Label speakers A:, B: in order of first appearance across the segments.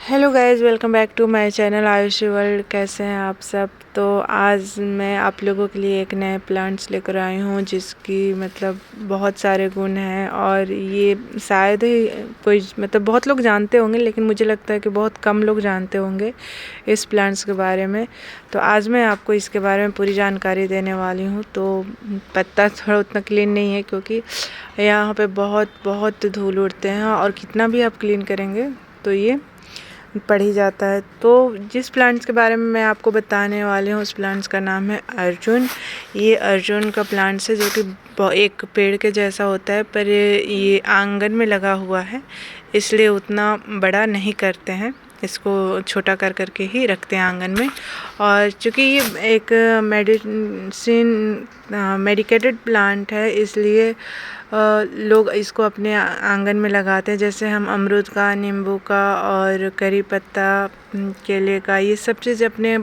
A: Hello guys, welcome back to my channel Ayushi world. कैसे हैं आप सब। तो आज मैं आप लोगों के लिए एक नए प्लांट्स लेकर आई हूँ जिसकी मतलब बहुत सारे गुण हैं और ये शायद ही कोई बहुत लोग जानते होंगे, लेकिन मुझे लगता है कि बहुत कम लोग जानते होंगे इस प्लांट्स के बारे में। तो आज मैं आपको इसके बारे में पूरी जानकारी देने वाली हूँ। तो पत्ता थोड़ा उतना क्लीन नहीं है क्योंकि यहाँ पे बहुत धूल उड़ते हैं और कितना भी आप क्लीन करेंगे तो ये पड़ ही जाता है। तो जिस प्लांट्स के बारे में मैं आपको बताने वाली हूँ उस प्लांट्स का नाम है अर्जुन। ये अर्जुन का प्लांट्स है जो कि एक पेड़ के जैसा होता है, पर ये आंगन में लगा हुआ है इसलिए उतना बड़ा नहीं करते हैं, इसको छोटा कर करके ही रखते हैं आंगन में। और चूँकि ये एक मेडिकेटेड प्लांट है इसलिए लोग इसको अपने आंगन में लगाते हैं। जैसे हम अमरूद का, नींबू का और करी पत्ता, केले का, ये सब चीज़ अपने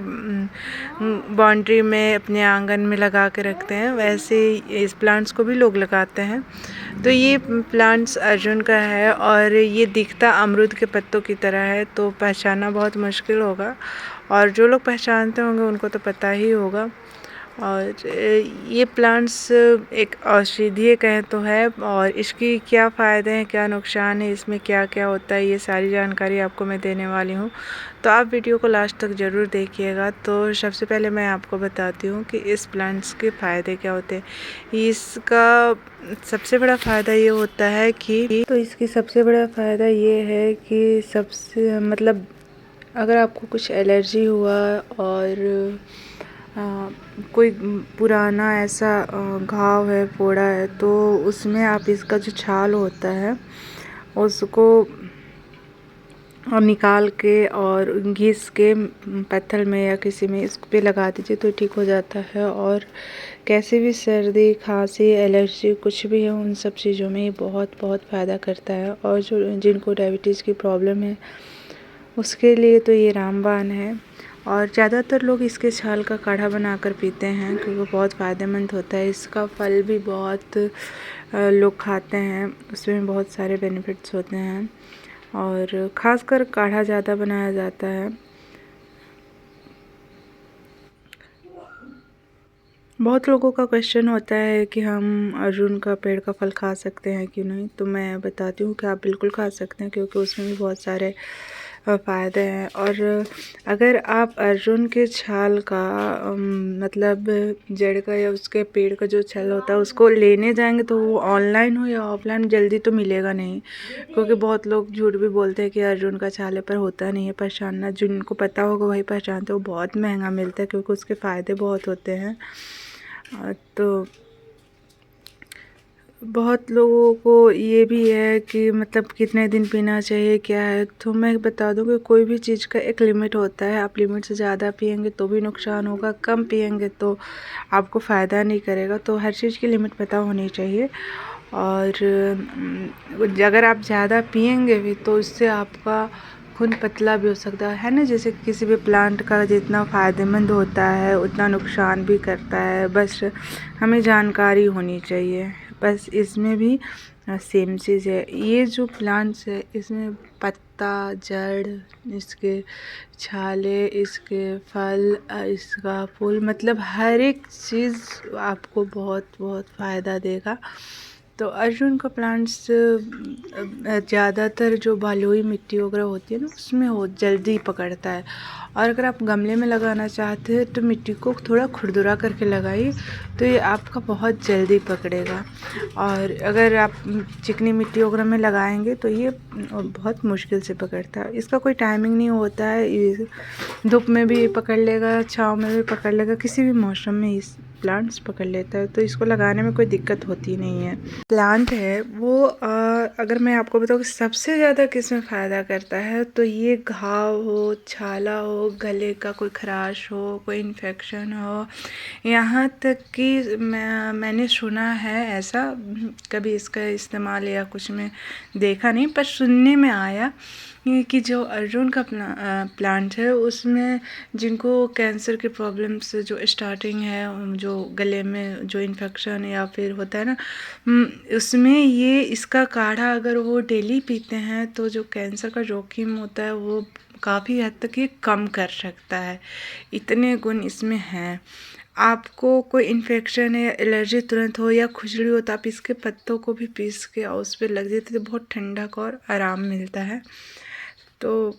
A: बाउंड्री में अपने आंगन में लगा के रखते हैं, वैसे इस प्लांट्स को भी लोग लगाते हैं। तो ये प्लांट्स अर्जुन का है और ये दिखता अमरूद के पत्तों की तरह है, तो पहचानना बहुत मुश्किल होगा और जो लोग पहचानते होंगे उनको तो पता ही होगा। और ये प्लांट्स एक औषधीय कहें तो है, और इसकी क्या फ़ायदे हैं, क्या नुकसान है, इसमें क्या क्या होता है, ये सारी जानकारी आपको मैं देने वाली हूँ। तो आप वीडियो को लास्ट तक ज़रूर देखिएगा। तो सबसे पहले मैं आपको बताती हूँ कि इस प्लांट्स के फ़ायदे क्या होते हैं। इसका सबसे बड़ा फ़ायदा ये होता है कि इसकी सबसे बड़ा फ़ायदा ये है कि सबसे अगर आपको कुछ एलर्जी हुआ और कोई पुराना ऐसा घाव है, फोड़ा है, तो उसमें आप इसका जो छाल होता है उसको निकाल के और घिस के पत्थर में या किसी में इस पे लगा दीजिए तो ठीक हो जाता है। और कैसे भी सर्दी, खांसी, एलर्जी कुछ भी है उन सब चीज़ों में ये बहुत फ़ायदा करता है। और जो जिनको डायबिटीज़ की प्रॉब्लम है उसके लिए तो ये रामबाण है। और ज़्यादातर लोग इसके छाल का काढ़ा बनाकर पीते हैं क्योंकि बहुत फ़ायदेमंद होता है। इसका फल भी बहुत लोग खाते हैं, उसमें बहुत सारे बेनिफिट्स होते हैं और ख़ासकर काढ़ा ज़्यादा बनाया जाता है। बहुत लोगों का क्वेश्चन होता है कि हम अर्जुन का पेड़ का फल खा सकते हैं कि नहीं। तो मैं बताती हूँ कि आप बिल्कुल खा सकते हैं क्योंकि उसमें भी बहुत सारे फ़ायदे हैं। और अगर आप अर्जुन के छाल का जड़ का या उसके पेड़ का जो छाल होता है उसको लेने जाएंगे तो वो ऑनलाइन हो या ऑफलाइन जल्दी तो मिलेगा नहीं, क्योंकि बहुत लोग झूठ भी बोलते हैं कि अर्जुन का छाल है, पर होता नहीं है। पहचानना, जिनको पता होगा वही पहचानते हो। बहुत महंगा मिलता है क्योंकि उसके फ़ायदे बहुत होते हैं। तो बहुत लोगों को ये भी है कि कितने दिन पीना चाहिए, क्या है। तो मैं बता दूं कि कोई भी चीज़ का एक लिमिट होता है। आप लिमिट से ज़्यादा पिएंगे तो भी नुकसान होगा, कम पिएंगे तो आपको फ़ायदा नहीं करेगा। तो हर चीज़ की लिमिट पता होनी चाहिए। और अगर आप ज़्यादा पिएंगे भी तो इससे आपका खून पतला भी हो सकता है ना। जैसे किसी भी प्लांट का जितना फ़ायदेमंद होता है उतना नुकसान भी करता है, बस हमें जानकारी होनी चाहिए। बस इसमें भी सेम चीज़ है। ये जो प्लांट्स है इसमें पत्ता, जड़, इसके छाले, इसके फल, इसका फूल, हर एक चीज़ आपको बहुत फ़ायदा देगा। तो अर्जुन का प्लांट्स ज़्यादातर जो बलुई मिट्टी वगैरह होती है ना उसमें हो जल्दी पकड़ता है। और अगर आप गमले में लगाना चाहते हैं तो मिट्टी को थोड़ा खुरदुरा करके लगाइए तो ये आपका बहुत जल्दी पकड़ेगा। और अगर आप चिकनी मिट्टी वगैरह में लगाएंगे तो ये बहुत मुश्किल से पकड़ता है। इसका कोई टाइमिंग नहीं होता है, ये धूप में भी पकड़ लेगा, छाँव में भी पकड़ लेगा, किसी भी मौसम में इस प्लांट्स पकड़ लेता है। तो इसको लगाने में कोई दिक्कत होती नहीं है। प्लांट है वो अगर मैं आपको बताऊँ कि सबसे ज़्यादा किस में फ़ायदा करता है तो ये घाव हो, छाला हो, गले का कोई खराश हो, कोई इन्फेक्शन हो, यहाँ तक कि मैंने सुना है ऐसा, कभी इसका इस्तेमाल या कुछ में देखा नहीं पर सुनने में आया ये कि जो अर्जुन का प्लांट है उसमें जिनको कैंसर की प्रॉब्लम्स जो स्टार्टिंग है, जो गले में जो इन्फेक्शन या फिर होता है ना, उसमें ये इसका काढ़ा अगर वो डेली पीते हैं तो जो कैंसर का जोखिम होता है वो काफ़ी हद तक ये कम कर सकता है। इतने गुण इसमें हैं। आपको कोई इन्फेक्शन या एलर्जी तुरंत हो या खुजली हो तो आप इसके पत्तों को भी पीस के और उस पर लग देते तो बहुत ठंडक और आराम मिलता है। तो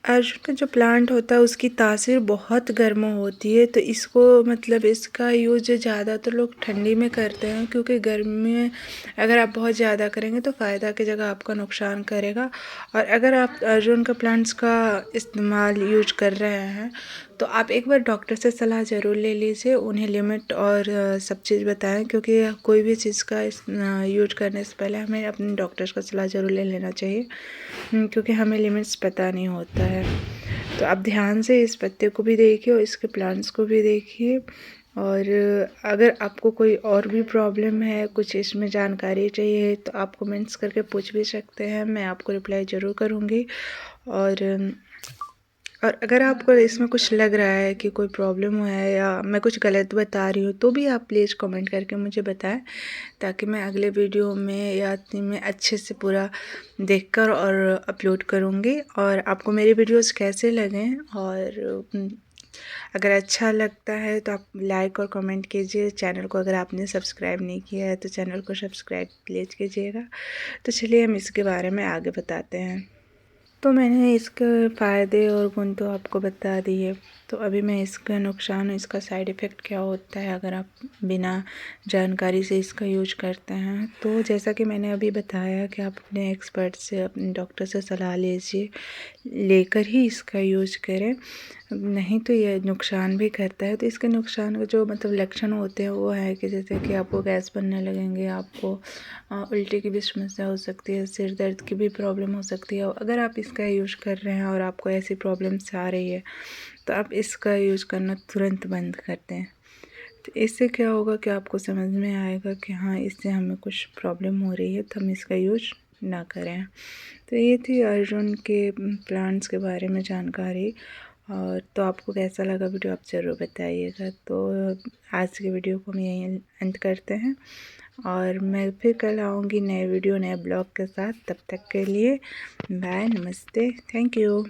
A: अर्जुन का जो प्लांट होता है उसकी तासीर बहुत गर्म होती है, तो इसको मतलब इसका यूज ज़्यादातर लोग ठंडी में करते हैं, क्योंकि गर्मी में अगर आप बहुत ज़्यादा करेंगे तो फ़ायदा की जगह आपका नुकसान करेगा। और अगर आप अर्जुन का प्लांट्स का इस्तेमाल यूज कर रहे हैं तो आप एक बार डॉक्टर से सलाह ज़रूर ले लीजिए, उन्हें लिमिट और सब चीज़ बताएं, क्योंकि कोई भी चीज़ का यूज करने से पहले हमें अपने डॉक्टर्स का सलाह ज़रूर ले लेना चाहिए, क्योंकि हमें लिमिट्स पता नहीं होता है। तो आप ध्यान से इस पत्ते को भी देखिए और इसके प्लांट्स को भी देखिए। और अगर आपको कोई और भी प्रॉब्लम है, कुछ इसमें जानकारी चाहिए तो आप कमेंट्स करके पूछ भी सकते हैं, मैं आपको रिप्लाई ज़रूर करूँगी। और अगर आपको इसमें कुछ लग रहा है कि कोई प्रॉब्लम है या मैं कुछ गलत बता रही हूँ तो भी आप प्लीज़ कमेंट करके मुझे बताएं, ताकि मैं अगले वीडियो में या में अच्छे से पूरा देखकर और अपलोड करूँगी। और आपको मेरे वीडियोस कैसे लगें, और अगर अच्छा लगता है तो आप लाइक और कमेंट कीजिए। चैनल को अगर आपने सब्सक्राइब नहीं किया है तो चैनल को सब्सक्राइब प्लीज़ कीजिएगा। तो चलिए हम इसके बारे में आगे बताते हैं। तो मैंने इसके फ़ायदे और गुण तो आपको बता दिए, तो अभी मैं इसका नुकसान, इसका साइड इफ़ेक्ट क्या होता है अगर आप बिना जानकारी से इसका यूज करते हैं। तो जैसा कि मैंने अभी बताया कि आप अपने एक्सपर्ट से, अपने डॉक्टर से सलाह लीजिए, लेकर ही इसका यूज करें, नहीं तो ये नुकसान भी करता है। तो इसके नुकसान का जो मतलब लक्षण होते हैं वो है कि जैसे कि आपको गैस बनने लगेंगे, आपको उल्टी की भी समस्या हो सकती है, सिर दर्द की भी प्रॉब्लम हो सकती है। अगर आप इसका यूज़ कर रहे हैं और आपको ऐसी प्रॉब्लम्स आ रही है तो आप इसका यूज़ करना तुरंत बंद कर दें। तो इससे क्या होगा कि आपको समझ में आएगा कि हाँ, इससे हमें कुछ प्रॉब्लम हो रही है तो हम इसका यूज ना करें। तो ये थी अर्जुन के प्लांट्स के बारे में जानकारी। और तो आपको कैसा लगा वीडियो आप ज़रूर बताइएगा। तो आज की वीडियो को हम यहीं अंत करते हैं, और मैं फिर कल आऊँगी नए वीडियो नए ब्लॉग के साथ। तब तक के लिए बाय, नमस्ते, थैंक यू।